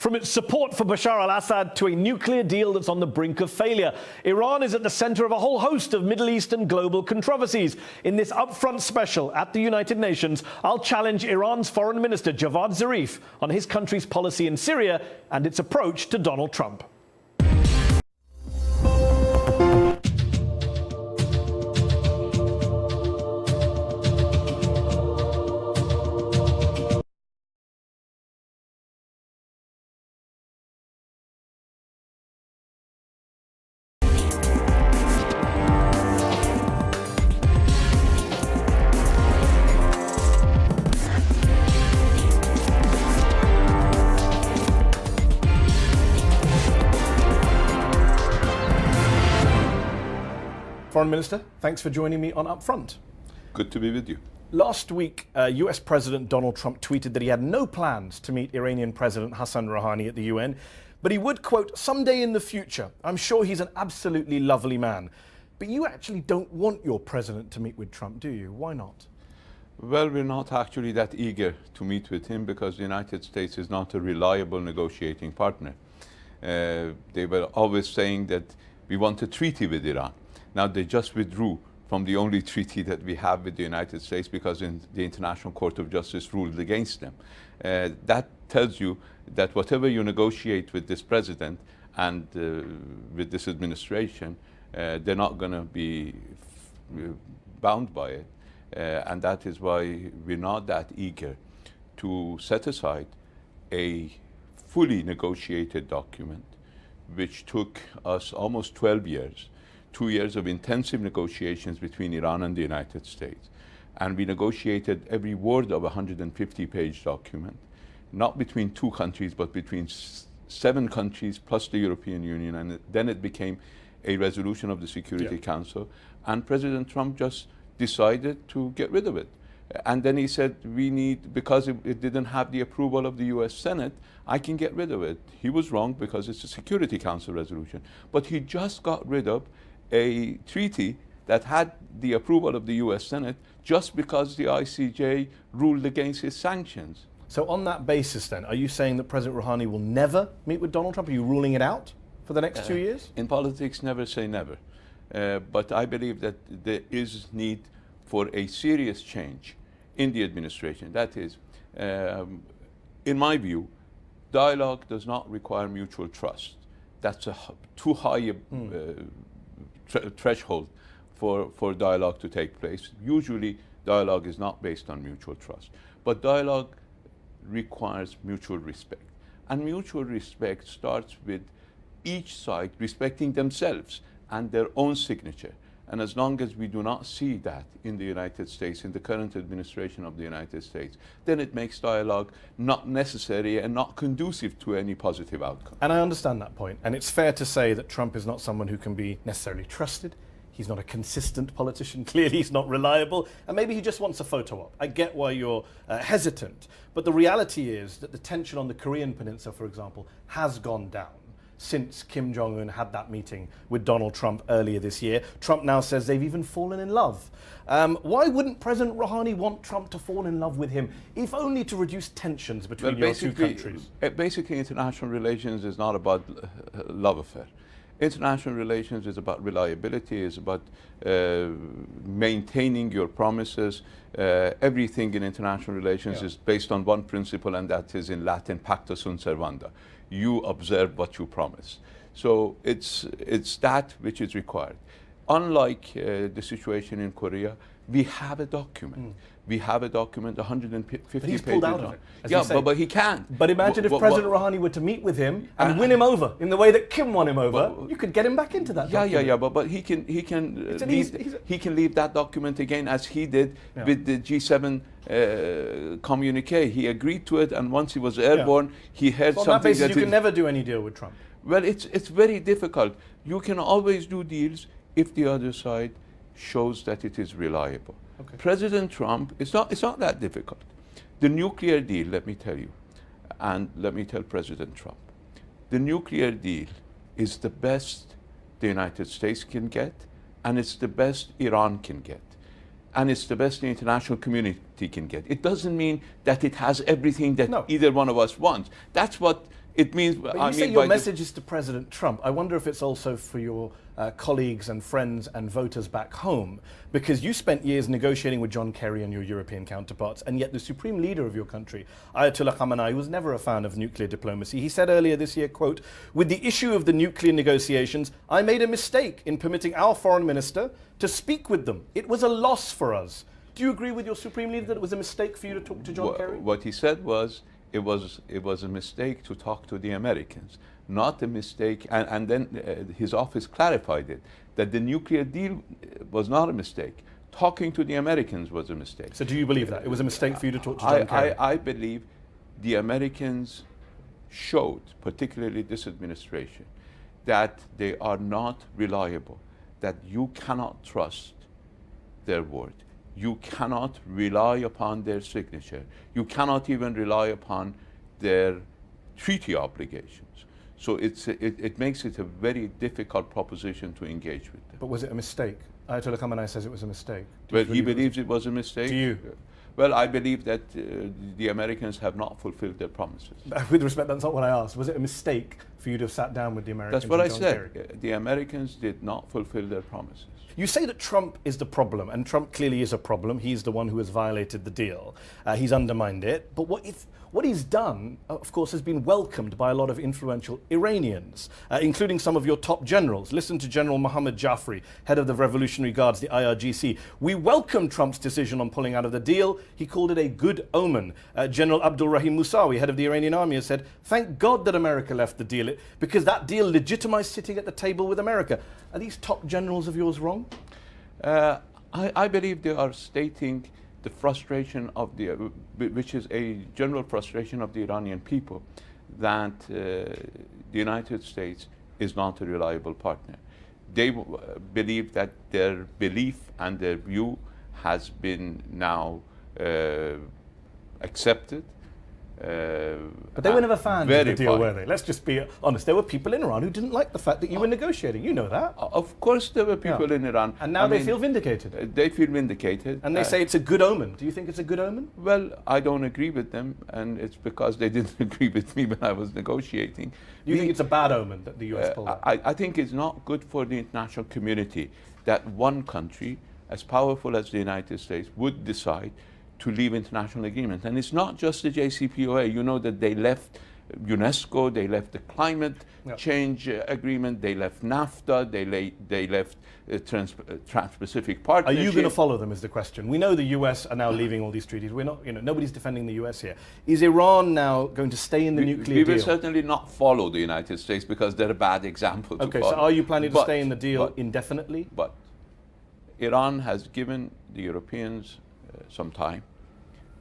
From its support for Bashar al-Assad to a nuclear deal that's on the brink of failure, Iran is at the center of a whole host of Middle East and global controversies. In this upfront special at the United Nations, I'll challenge Iran's Foreign Minister Javad Zarif on his country's policy in Syria and its approach to Donald Trump. Foreign Minister, thanks for joining me on Upfront. Good to be with you. Last week, US President Donald Trump tweeted that he had no plans to meet Iranian President Hassan Rouhani at the UN, but he would, quote, someday in the future. I'm sure he's an absolutely lovely man. But you actually don't want your president to meet with Trump, do you? Why not? Well, we're not actually that eager to meet with him because the United States is not a reliable negotiating partner. They were always saying that we want a treaty with Iran. Now they just withdrew from the only treaty that we have with the United States because the International Court of Justice ruled against them. That tells you that whatever you negotiate with this president and with this administration, they're not going to be bound by it. And that is why we're not that eager to set aside a fully negotiated document, which took us almost 12 years. 2 years of intensive negotiations between Iran and the United States. And we negotiated every word of a 150-page document, not between two countries, but between 7 countries plus the European Union. And then it became a resolution of the Security Council. And President Trump just decided to get rid of it. And then he said, because it didn't have the approval of the US Senate, I can get rid of it. He was wrong because it's a Security Council resolution. But he just got rid of a treaty that had the approval of the US Senate just because the ICJ ruled against his sanctions. So on that basis then, are you saying that President Rouhani will never meet with Donald Trump? Are you ruling it out for the next 2 years? In politics, never say never. But I believe that there is need for a serious change in the administration. That is, in my view, dialogue does not require mutual trust. That's a too high threshold for dialogue to take place. Usually dialogue is not based on mutual trust, but dialogue requires mutual respect. And mutual respect starts with each side respecting themselves and their own signature. And as long as we do not see that in the United States, in the current administration of the United States, then it makes dialogue not necessary and not conducive to any positive outcome. And I understand that point. And it's fair to say that Trump is not someone who can be necessarily trusted. He's not a consistent politician. Clearly, he's not reliable. And maybe he just wants a photo op. I get why you're hesitant. But the reality is that the tension on the Korean Peninsula, for example, has gone down since Kim Jong-un had that meeting with Donald Trump earlier this year. Trump now says they've even fallen in love. Why wouldn't President Rouhani want Trump to fall in love with him, if only to reduce tensions between your two countries? Basically, international relations is not about love affair. International relations is about reliability, is about maintaining your promises. Everything in international relations is based on one principle, and that is in Latin, pacta sunt servanda. You observe what you promise. So it's that which is required. Unlike the situation in Korea, we have a document. We have a document, 150 pages. But he's pulled out of it. Yeah, but he can't. But imagine if President Rouhani were to meet with him and win him over in the way that Kim won him over, you could get him back into that document. But he can leave that document again, as he did with the G7 communique. He agreed to it, and once he was airborne, he heard something. On that basis, you can never do any deal with Trump. Well, it's very difficult. You can always do deals if the other side shows that it is reliable. Okay. President Trump, it's not that difficult. The nuclear deal, let me tell you, and let me tell President Trump, the nuclear deal is the best the United States can get, and it's the best Iran can get. and it's the best the international community can get. It doesn't mean that it has everything that either one of us wants. That's what It means, But I you say mean, your by message is to President Trump. I wonder if it's also for your colleagues and friends and voters back home, because you spent years negotiating with John Kerry and your European counterparts, and yet the supreme leader of your country, Ayatollah Khamenei, was never a fan of nuclear diplomacy. He said earlier this year, quote, "With the issue of the nuclear negotiations, I made a mistake in permitting our foreign minister to speak with them. It was a loss for us." Do you agree with your supreme leader that it was a mistake for you to talk to John Kerry? What he said was, it was a mistake to talk to the Americans, not a mistake. And then his office clarified it, that the nuclear deal was not a mistake. Talking to the Americans was a mistake. So do you believe that? It was a mistake for you to talk to John Kerry? I believe the Americans showed, particularly this administration, that they are not reliable, that you cannot trust their word. You cannot rely upon their signature. You cannot even rely upon their treaty obligations. So it makes it a very difficult proposition to engage with them. But was it a mistake? Ayatollah Khamenei says it was a mistake. Well, he believes it was a mistake. Do you? Well, I believe that the Americans have not fulfilled their promises. With respect, that's not what I asked. Was it a mistake for you to have sat down with the Americans? That's what I and John said. Kerry? The Americans did not fulfill their promises. You say that Trump is the problem, and Trump clearly is a problem. He's the one who has violated the deal. He's undermined it. But what he's done, of course, has been welcomed by a lot of influential Iranians, including some of your top generals. Listen to General Mohammad Jafri, head of the Revolutionary Guards, the IRGC. "We welcome Trump's decision on pulling out of the deal. He called it a good omen." General Abdul Rahim Musawi, head of the Iranian army, has said, "Thank God that America left the deal, because that deal legitimized sitting at the table with America." Are these top generals of yours wrong? I believe they are stating the frustration of which is a general frustration of the Iranian people, that the United States is not a reliable partner. They believe that their belief and their view has been now accepted. But they were never fans of the deal, were they? Let's just be honest. There were people in Iran who didn't like the fact that you were negotiating. You know that. Of course there were people in Iran. And now they feel vindicated. They feel vindicated. And they say it's a good omen. Do you think it's a good omen? Well, I don't agree with them, and it's because they didn't agree with me when I was negotiating. Do you think it's a bad omen that the US pulled out? I think it's not good for the international community that one country, as powerful as the United States, would decide to leave international agreements. And it's not just the JCPOA. You know that they left UNESCO, they left the climate change agreement, they left NAFTA, they left Trans-Pacific Partnership. Are you going to follow them is the question. We know the US are now leaving all these treaties. We're not, nobody's defending the US here. Is Iran now going to stay in the nuclear deal? We will certainly not follow the United States because they're a bad example to Okay, follow. so are you planning to stay in the deal indefinitely? But Iran has given the Europeans some time,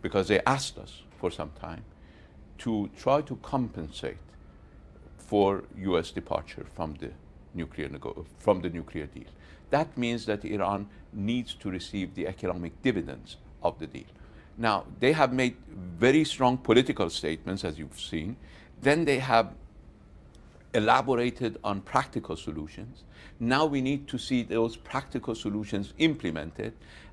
because they asked us for some time, to try to compensate for US departure from the nuclear deal. That means that Iran needs to receive the economic dividends of the deal. Now, they have made very strong political statements, as you've seen. Then they have elaborated on practical solutions. Now we need to see those practical solutions implemented.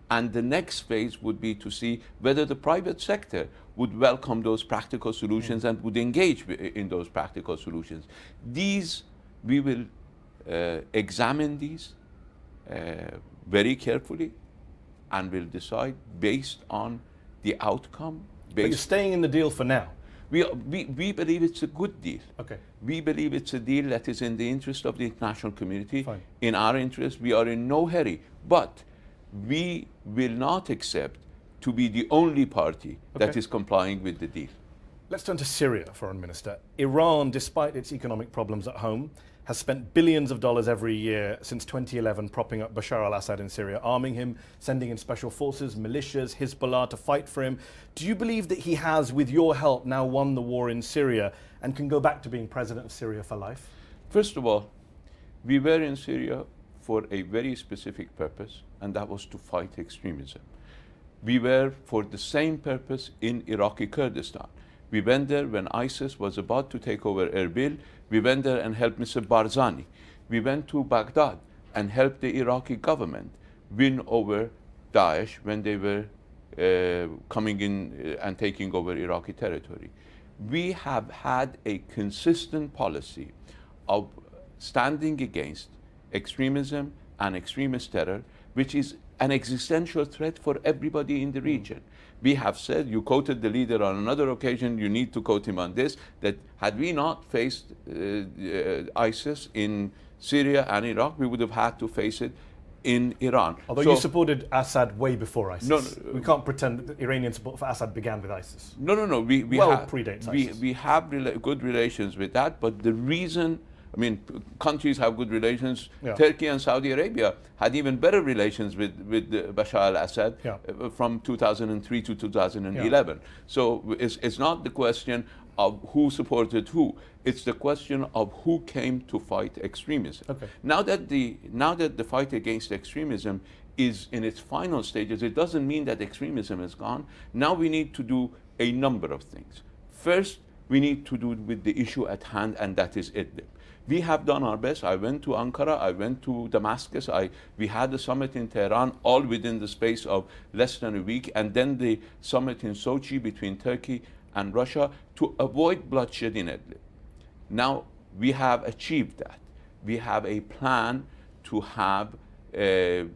And the next phase would be to see whether the private sector would welcome those practical solutions and would engage in those practical solutions. We will examine these very carefully, and will decide based on the outcome. But you're staying in the deal for now. We believe it's a good deal. Okay. We believe it's a deal that is in the interest of the international community. Fine. In our interest, we are in no hurry. But we will not accept to be the only party that is complying with the deal. Let's turn to Syria, Foreign Minister. Iran, despite its economic problems at home, has spent billions of dollars every year since 2011 propping up Bashar al-Assad in Syria, arming him, sending in special forces, militias, Hezbollah to fight for him. Do you believe that he has, with your help, now won the war in Syria and can go back to being president of Syria for life? First of all, we were in Syria for a very specific purpose, and that was to fight extremism. We were for the same purpose in Iraqi Kurdistan. We went there when ISIS was about to take over Erbil. We went there and helped Mr. Barzani. We went to Baghdad and helped the Iraqi government win over Daesh when they were coming in and taking over Iraqi territory. We have had a consistent policy of standing against extremism and extremist terror, which is an existential threat for everybody in the region. We have said, you quoted the leader on another occasion, you need to quote him on this, that had we not faced ISIS in Syria and Iraq, we would have had to face it in Iran. Although you supported Assad way before ISIS. No, we can't pretend that the Iranian support for Assad began with ISIS. No. We predates ISIS. We have good relations with that, but the reason, I mean, countries have good relations. Yeah. Turkey and Saudi Arabia had even better relations with Bashar al-Assad from 2003 to 2011. Yeah. So it's not the question of who supported who. It's the question of who came to fight extremism. Okay. Now that the fight against extremism is in its final stages, it doesn't mean that extremism is gone. Now we need to do a number of things. First, we need to do with the issue at hand, and that is Idlib. We have done our best. I went to Ankara, I went to Damascus, we had a summit in Tehran, all within the space of less than a week, and then the summit in Sochi between Turkey and Russia to avoid bloodshed in Idlib. Now, we have achieved that. We have a plan to have a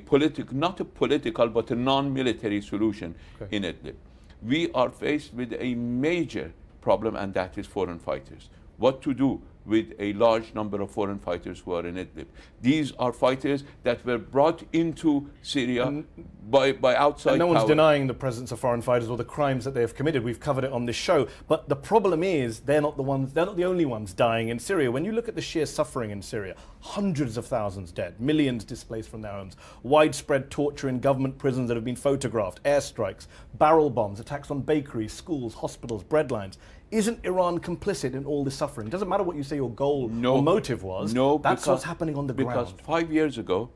political, not a political, but a non-military solution in Idlib. We are faced with a major problem, and that is foreign fighters. What to do with a large number of foreign fighters who are in Idlib? These are fighters that were brought into Syria by outside powers. No one's power. denying the presence of foreign fighters or the crimes that they have committed. We've covered it on this show. But the problem is they're not the only ones dying in Syria. When you look at the sheer suffering in Syria, hundreds of thousands dead, millions displaced from their homes, widespread torture in government prisons that have been photographed, airstrikes, barrel bombs, attacks on bakeries, schools, hospitals, bread lines. Isn't Iran complicit in all this suffering? It doesn't matter what you say your goal or motive was. No, that's what's happening on the ground. Because 5 years ago,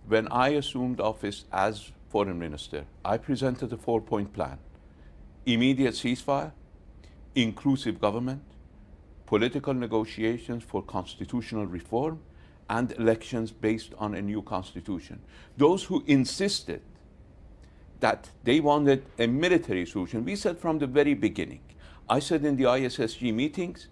when I assumed office as foreign minister, I presented a 4-point plan. Immediate ceasefire, inclusive government, political negotiations for constitutional reform, and elections based on a new constitution. Those who insisted that they wanted a military solution, we said from the very beginning, I said in the ISSG meetings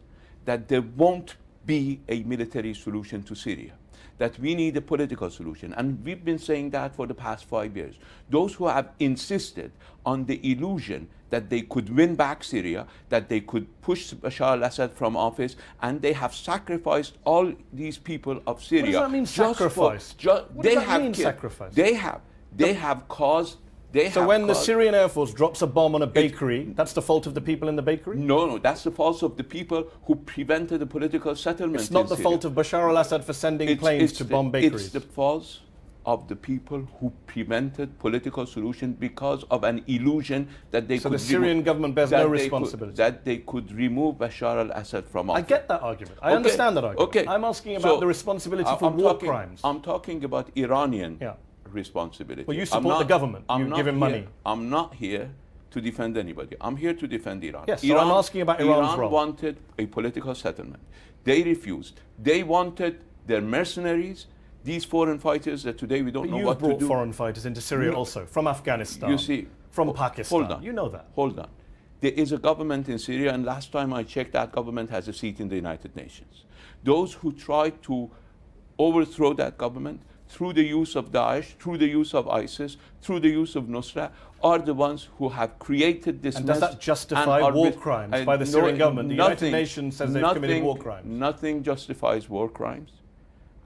that there won't be a military solution to Syria, that we need a political solution. And we've been saying that for the past 5 years. Those who have insisted on the illusion that they could win back Syria, that they could push Bashar al-Assad from office, and they have sacrificed all these people of Syria. What does that mean, sacrifice? What does that mean, sacrifice? They have caused... So when the Syrian Air Force drops a bomb on a bakery, that's the fault of the people in the bakery? No, that's the fault of the people who prevented the political settlement. It's not the fault of Bashar al-Assad for sending planes to bomb bakeries. It's the fault of the people who prevented political solution because of an illusion that they could... So the Syrian government bears no responsibility? That they could remove Bashar al-Assad from office. I get that argument. I understand that argument. Okay. I'm asking about the responsibility for war crimes. I'm talking about Iranian responsibility. Well, you support the government. You give him money. I'm not here to defend anybody. I'm here to defend Iran. Yes, so I'm asking about Iran's role. Iran wanted a political settlement. They refused. They wanted their mercenaries, these foreign fighters that today we don't know what to do. You've brought foreign fighters into Syria also, from Afghanistan, you see, from Pakistan. Hold on. You know that. Hold on. There is a government in Syria, and last time I checked, that government has a seat in the United Nations. Those who try to overthrow that government through the use of Daesh, through the use of ISIS, through the use of Nusra, are the ones who have created this and mess. Does that justify war crimes by the Syrian government? The United Nations says they've committed war crimes. Nothing justifies war crimes.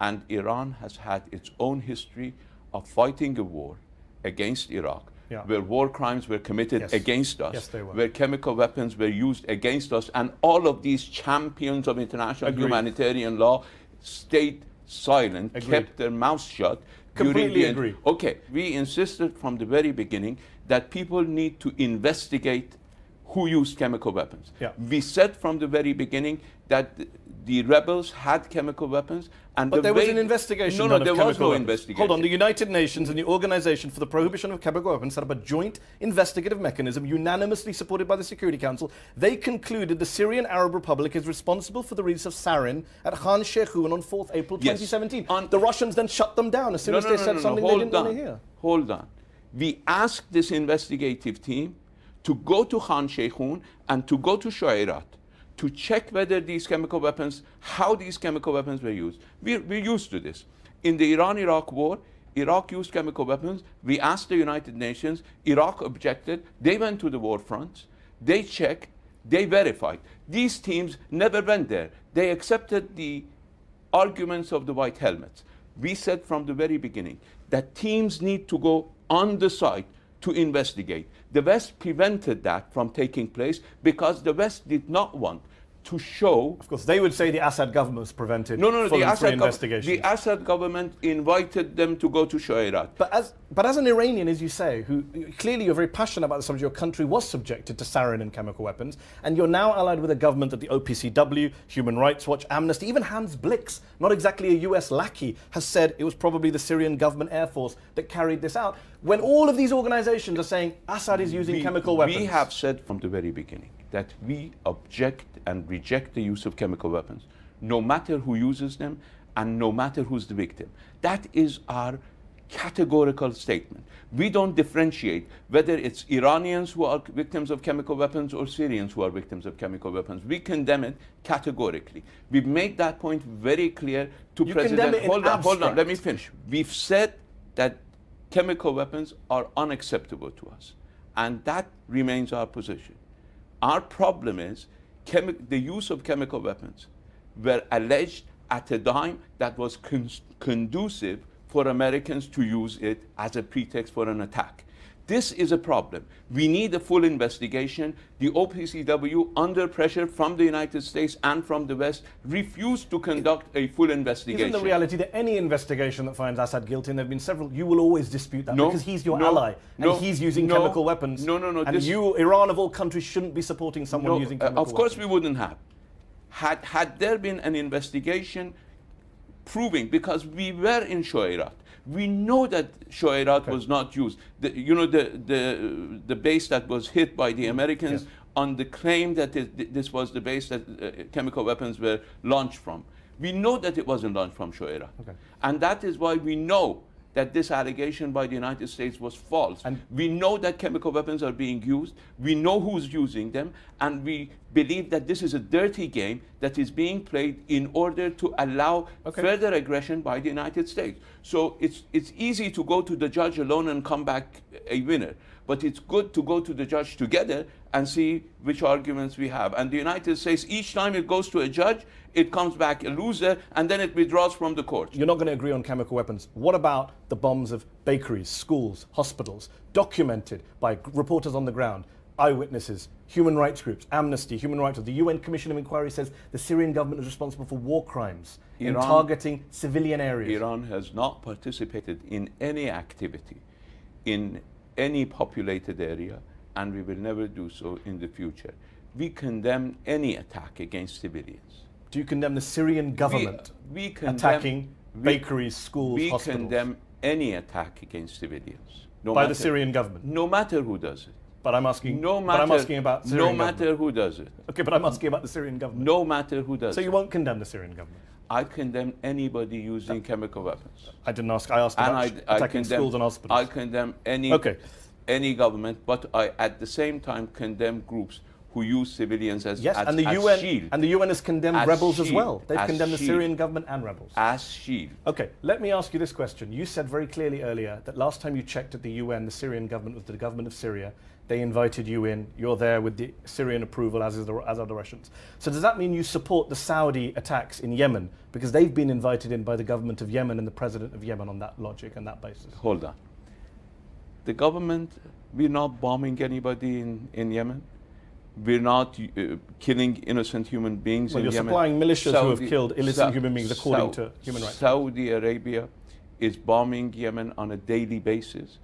And Iran has had its own history of fighting a war against Iraq, where war crimes were committed against us, where chemical weapons were used against us, and all of these champions of international humanitarian law stayed silent, kept their mouths shut. Completely agree. Okay, we insisted from the very beginning that people need to investigate who used chemical weapons. We said from the very beginning that the rebels had chemical weapons, and but there was an investigation. No, there was no investigation. Hold on, the United Nations and the Organization for the Prohibition of Chemical Weapons set up a joint investigative mechanism unanimously supported by the Security Council. They concluded the Syrian Arab Republic is responsible for the release of sarin at Khan Sheikhoun on 4th April 2017. The Russians then shut them down as soon as they said something they didn't want to hear. Hold on. We asked this investigative team to go to Khan Sheikhoun and to go to Shuairat to check whether these chemical weapons, how these chemical weapons were used. We're used to this. In the Iran-Iraq war, Iraq used chemical weapons. We asked the United Nations. Iraq objected. They went to the war fronts. They checked. They verified. These teams never went there. They accepted the arguments of the white helmets. We said from the very beginning that teams need to go on the site to investigate. The West prevented that from taking place because the West did not want to show. Of course, they would say the Assad government was prevented full and free investigation. The Assad government invited them to go to Shuairat. But as an Iranian, as you say, who clearly you're very passionate about the subject, your country was subjected to sarin and chemical weapons, and you're now allied with a government that the OPCW, Human Rights Watch, Amnesty, even Hans Blix, not exactly a US lackey, has said it was probably the Syrian government air force that carried this out. When all of these organizations are saying Assad is using chemical weapons. We have said from the very beginning that we object and reject the use of chemical weapons, no matter who uses them and no matter who's the victim. That is our categorical statement. We don't differentiate whether it's Iranians who are victims of chemical weapons or Syrians who are victims of chemical weapons. We condemn it categorically. We've made that point very clear to President. Hold on, let me finish. We've said that chemical weapons are unacceptable to us, and that remains our position. Our problem is the use of chemical weapons were alleged at a time that was conducive for Americans to use it as a pretext for an attack. This is a problem. We need a full investigation. The OPCW, under pressure from the United States and from the West, refused to conduct a full investigation. Isn't the reality that any investigation that finds Assad guilty, and there have been several, you will always dispute that because he's your ally and he's using chemical weapons? No. And Iran of all countries shouldn't be supporting someone using chemical weapons. Of course we wouldn't have. Had there been an investigation proving, because we were in Shuairat, we know that Shuairat was not used. The base that was hit by the Americans on the claim that this was the base that chemical weapons were launched from. We know that it wasn't launched from Shuairat. And that is why we know that this allegation by the United States was false. And we know that chemical weapons are being used. We know who's using them. And we believe that this is a dirty game that is being played in order to allow further aggression by the United States. So it's easy to go to the judge alone and come back a winner. But it's good to go to the judge together and see which arguments we have. And the United States, each time it goes to a judge, it comes back a loser, and then it withdraws from the court. You're not going to agree on chemical weapons. What about the bombs of bakeries, schools, hospitals, documented by reporters on the ground, eyewitnesses, human rights groups, Amnesty, Human Rights Watch? The UN Commission of Inquiry says the Syrian government is responsible for war crimes in targeting civilian areas. Iran has not participated in any activity in any populated area, and we will never do so in the future. We condemn any attack against civilians. Do you condemn the Syrian government attacking bakeries, schools, hospitals? We condemn any attack against civilians. By the Syrian government? No matter who does it. But I'm asking about Syrian government. No matter who does it. Okay, but I'm asking about the Syrian government. No matter who does it. So you won't condemn the Syrian government? I condemn anybody using chemical weapons. I didn't ask. I asked about attacking schools and hospitals. I condemn any government, but I at the same time condemn groups who use civilians as shield. And the UN has condemned rebels as well. They've condemned the Syrian government and rebels. As shield. Okay, let me ask you this question. You said very clearly earlier that last time you checked at the UN, the Syrian government was the government of Syria. They invited you in. You're there with the Syrian approval, as are the Russians. So does that mean you support the Saudi attacks in Yemen? Because they've been invited in by the government of Yemen and the president of Yemen on that logic and that basis. Hold on. The government, we're not bombing anybody in Yemen. We're not killing innocent human beings in Yemen. You're supplying militias who have killed innocent human beings according to human rights. Saudi Arabia is bombing Yemen on a daily basis,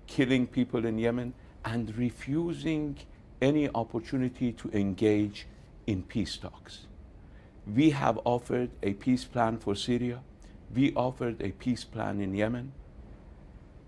killing people in Yemen, and refusing any opportunity to engage in peace talks. We have offered a peace plan for Syria. We offered a peace plan in Yemen.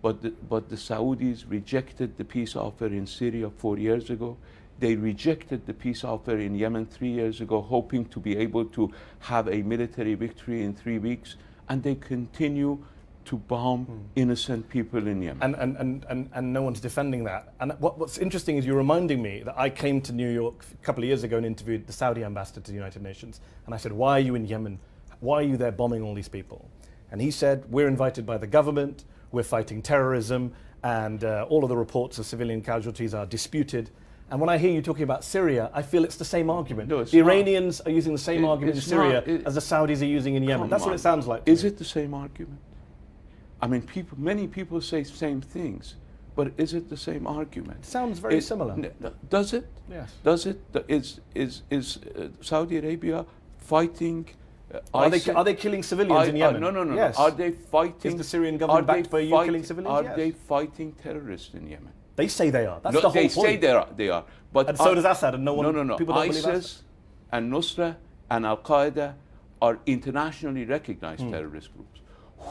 But the Saudis rejected the peace offer in Syria 4 years ago. They rejected the peace offer in Yemen 3 years ago, hoping to be able to have a military victory in 3 weeks. And they continue to bomb innocent people in Yemen. And no one's defending that. And what's interesting is you're reminding me that I came to New York a couple of years ago and interviewed the Saudi ambassador to the United Nations. And I said, why are you in Yemen? Why are you there bombing all these people? And he said, we're invited by the government, we're fighting terrorism, and all of the reports of civilian casualties are disputed. And when I hear you talking about Syria, I feel it's the same argument. No, the Iranians are using the same argument in Syria as the Saudis are using in Yemen. That's what it sounds like. Is it the same argument? I mean, many people say the same things, but is it the same argument? It sounds very similar. Does it? Yes. Does it? Is Saudi Arabia fighting Are they killing civilians in Yemen? No. Yes. Are they fighting? Is the Syrian government backed by you killing civilians? Are Yes. they fighting terrorists in Yemen? They say they are. That's No, the whole they point. say they are. But And so does Assad, and no one. No. People don't believe Assad. ISIS and Nusra and Al-Qaeda are internationally recognized terrorist groups.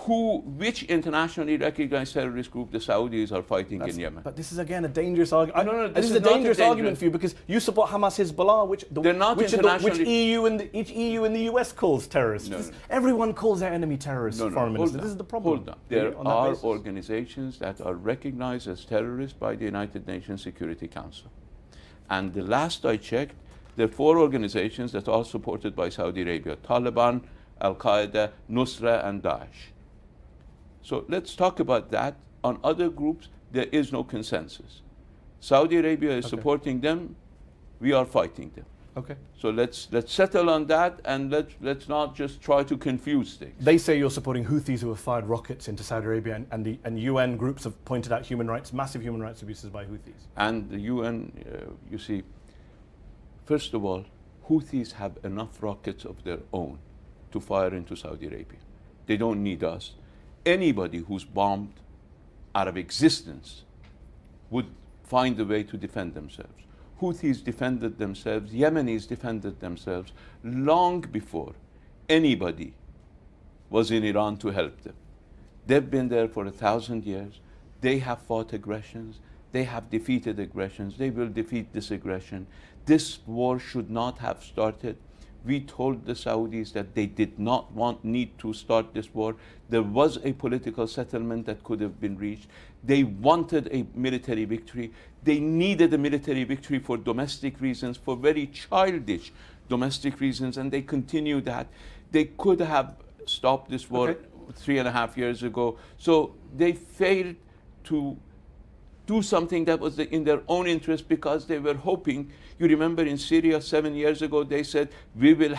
Which internationally recognized terrorist group the Saudis are fighting in Yemen? But this is again a dangerous argument. No, This is a dangerous argument for you because you support Hamas, Hezbollah, which EU and the US calls terrorists. No. Everyone calls their enemy terrorists. Foreign minister. This is the problem. Hold on. There are organizations that are recognized as terrorists by the United Nations Security Council. And the last I checked, there are 4 organizations that are supported by Saudi Arabia: Taliban, Al-Qaeda, Nusra, and Daesh. So let's talk about that. On other groups, there is no consensus. Saudi Arabia is supporting them. We are fighting them. Okay. So let's settle on that, and let's not just try to confuse things. They say you're supporting Houthis who have fired rockets into Saudi Arabia, and UN groups have pointed out massive human rights abuses by Houthis. And the UN, you see, first of all, Houthis have enough rockets of their own to fire into Saudi Arabia. They don't need us. Anybody who's bombed out of existence would find a way to defend themselves. Houthis defended themselves, Yemenis defended themselves long before anybody was in Iran to help them. They've been there for 1,000 years. They have fought aggressions. They have defeated aggressions. They will defeat this aggression. This war should not have started. We told the Saudis that they did not need to start this war. There was a political settlement that could have been reached. They wanted a military victory. They needed a military victory for domestic reasons, for very childish domestic reasons, and they continue that. They could have stopped this war 3.5 years ago. So they failed to do something that was in their own interest because they were hoping. You remember in Syria 7 years ago, they said, we will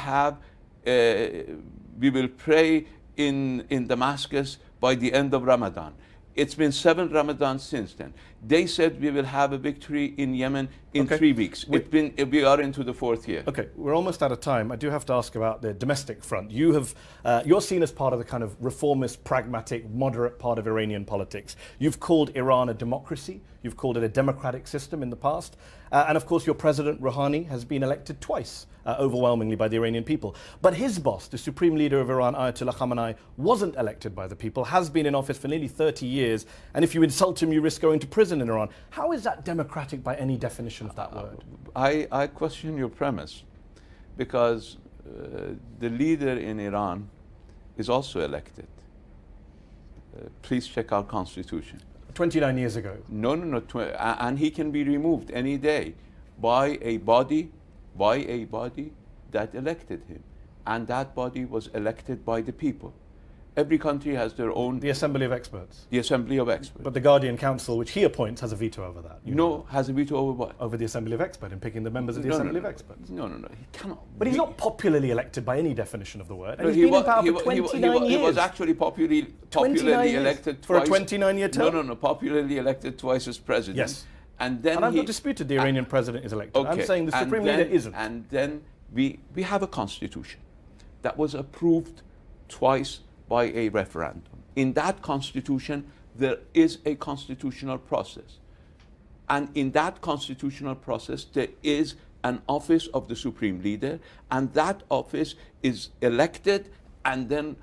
pray in Damascus by the end of Ramadan. It's been 7 Ramadans since then. They said we will have a victory in Yemen in 3 weeks. We are into the 4th year. Okay, we're almost out of time. I do have to ask about the domestic front. You're seen as part of the kind of reformist, pragmatic, moderate part of Iranian politics. You've called Iran a democracy. You've called it a democratic system in the past. And of course, your president, Rouhani, has been elected twice, overwhelmingly by the Iranian people. But his boss, the supreme leader of Iran, Ayatollah Khamenei, wasn't elected by the people, has been in office for nearly 30 years. And if you insult him, you risk going to prison in Iran. How is that democratic by any definition of that word? I question your premise, because the leader in Iran is also elected. Please check our constitution. 29 years ago. No, and he can be removed any day by a body that elected him, and that body was elected by the people. Every country has their own. The Assembly of Experts. The Assembly of Experts. But the Guardian Council, which he appoints, has a veto over that. Has a veto over what? Over the Assembly of Experts and picking the members of the Assembly of Experts. No, he cannot. But he's not popularly elected by any definition of the word. And No, he's been in power for 29 years. He was actually popularly elected twice. For a 29-year term? No, popularly elected twice as president. Yes. And then I've not disputed the Iranian president is elected. Okay. I'm saying the supreme leader isn't. And then we have a constitution that was approved twice by a referendum. In that constitution, there is a constitutional process. And in that constitutional process, there is an office of the supreme leader, and that office is elected and then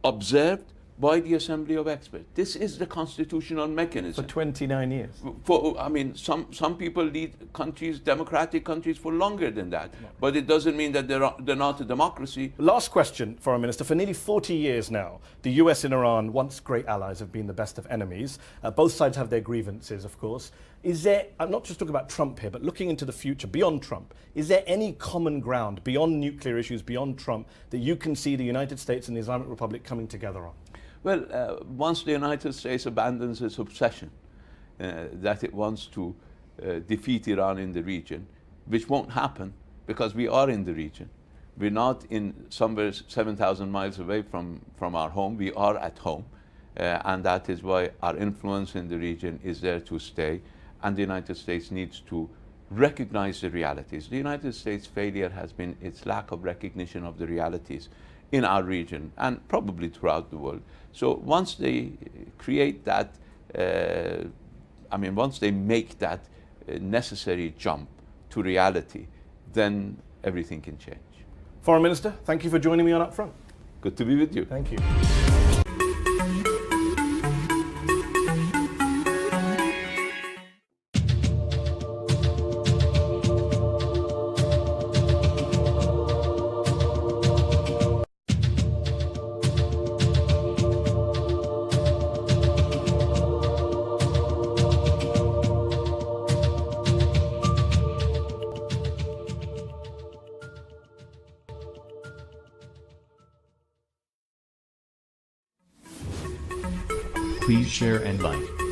observed by the Assembly of Experts. This is the constitutional mechanism. For 29 years. I mean, some people lead countries, democratic countries, for longer than that. But it doesn't mean that they're not a democracy. Last question, Foreign Minister. For nearly 40 years now, the US and Iran, once great allies, have been the best of enemies. Both sides have their grievances, of course. Is there, I'm not just talking about Trump here, but looking into the future, beyond Trump, is there any common ground, beyond nuclear issues, beyond Trump, that you can see the United States and the Islamic Republic coming together on? Well, once the United States abandons its obsession that it wants to defeat Iran in the region, which won't happen because we are in the region. We're not in somewhere 7,000 miles away from our home. We are at home. And that is why our influence in the region is there to stay. And the United States needs to recognize the realities. The United States' failure has been its lack of recognition of the realities in our region and probably throughout the world. So once they create that, once they make that necessary jump to reality, then everything can change. Foreign Minister, thank you for joining me on Upfront. Good to be with you. Thank you. Please share and like.